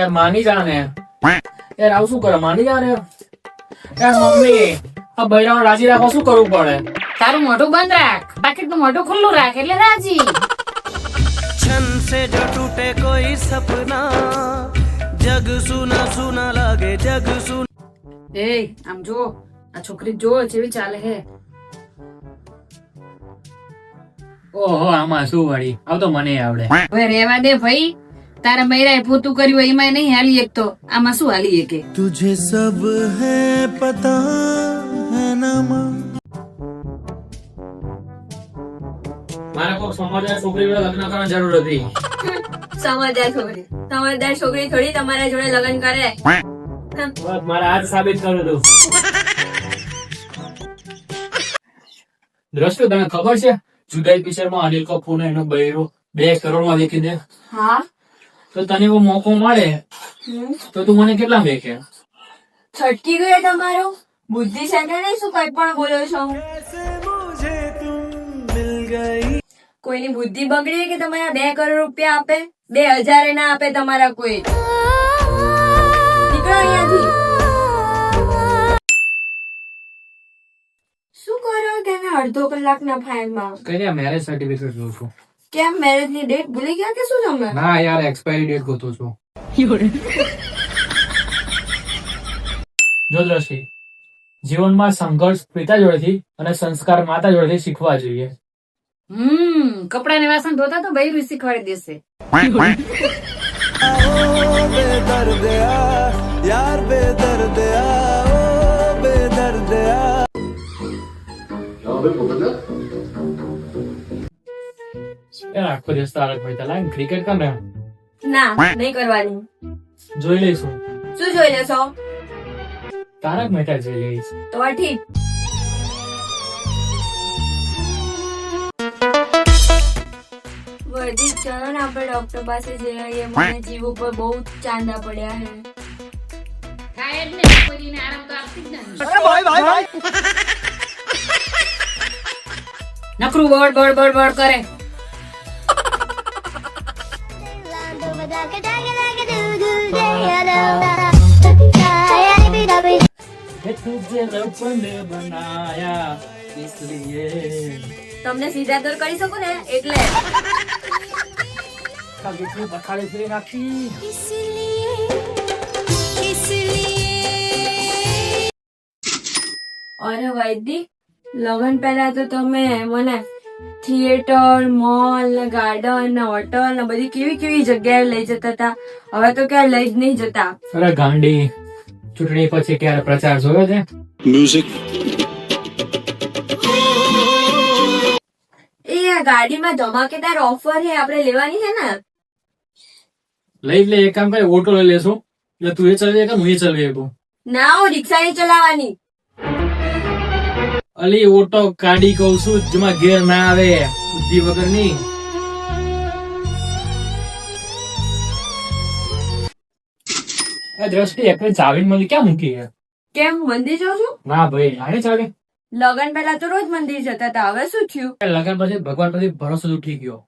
યાર માની જા ને યાર, આવું શું કરે? માની જા ને યાર. મમ્મી, આ બૈરાઓ રાજી રાખવા શું કરવું પડે? તારું મોઢું બંધ રાખ, બાકી તું મોઢું ખુલ્લું રાખ એટલે રાજી. क्षण से जो टूटे कोई सपना जग सुना सुना लगे जग सुना. એ આમ જો, આ છોકરી જો જેવી ચાલે હે. ઓહો, આમાં શું વળી? આવ તો મને આવડે. હવે રેવા દે ભાઈ, તારા બૈરાએ પોતું કર્યું એમાં નહીં હાલી એક તો આમાં શું હાલી કે? तुझे सब है पता है ना माँ. મારે કોઈ સમજદાર છોકરી જોડે લગ્ન કરવાની જરૂર હતી. સમજદાર છોકરી થોડી તમારા જોડે લગ્ન કરે. બસ મારે આજ સાબિત કરવું હતું. દ્રષ્ટુ, તને ખબર છે જુદાઈ પિક્ચરમાં અનિલ કપૂર એનો બૈરો 2 કરોડમાં વેચી દે? હા, તો તને એવો મોકો મળે તો તું મને કેટલા વેચે? છટકી ગયો તમારો બુદ્ધિ છે કે નહીં? શું કઈ પણ બોલો છો? मुझे तुम मिल गई. કોઈની બુદ્ધિ બગડી કે તમારા 2 કરોડ રૂપિયા આપે? 2000 ના આપે તમારા કોઈ. નીકળો અહીંયાથી. શું કરો કે અડધો કલાકના ફાઇલમાં? કઈ મેરેજ સર્ટિફિકેટ જોઉં છું. કેમ મેરેજ ની ડેટ ભૂલી ગયા કે શું તમે? ના યાર, એક્સપાયરી ડેટ ગોતું છું. જો દ્રષ્ટિ, જીવનમાં સંઘર્ષ પિતા જોડેથી અને સંસ્કાર માતા જોડેથી શીખવા જોઈએ. કપડા ને વાસણ ધોતા તો બૈરું શીખવાડી દેશે. बेदर्द यार बेदर्द बेदर्द. યાર આખો દિવસ તારક મહેતા લાઈન ક્રિકેટ કર ને ના, નહીં કરવાની. જોઈ લઈશું. શું જોઈ લેશો? તારક મહેતા જોઈ લઈશ. તો ઠીક. વર્ધિત, ચલો ને આપણે ડોક્ટર પાસે જઈ આવીએ. મને જીવ ઉપર બહુ ચાંદા પડ્યા છે. થાય જ ને, કોઈને આરામ તો આપતી જ નથી. નકરું બળ બળ બળ બળ કરે. तुझे रबने बनाया इसलिए તમને સીધા દૂર કરી શકું ને એટલે. કાગીથી બખાડે ફેરી નાખી. અરે વૈદિક, લગ્ન પહેલા તો તમે મને થિયેટર, મોલ, ગાર્ડન, હોટલ ને બધી કેવી કેવી જગ્યાએ લઈ જતા હતા. હવે તો ક્યાંય લઈ જ નહીં જતા. અરે ગાંડી, ચૂંટણી પછી ક્યારે પ્રચાર જોયો છે? એ આ ગાડીમાં ધમાકેદાર ઓફર છે, આપણે લેવાની છે ને. લઈ લે, એક કામ કરે, ઓટો લઈ લેશું. એટલે તું એ ચલાવી કે હું એ ચલાવી શકું? ના, હું રિક્ષા નહીં ચલાવવાની. અલી ઓટો કાઢી કઉ છું, જેમાં ગેર ના આવે, બુદ્ધિ વગરની. દ્રષ્ટિ એક ચાવી મને ક્યાં મૂકી છે? કેમ, મંદિર જાઉં છું? ના ભાઈ, આને ચાવી. લગ્ન પહેલા તો રોજ મંદિર જતા હતા, હવે શું થયું? લગન પછી ભગવાન પછી ભરોસો ઉઠી ગયો.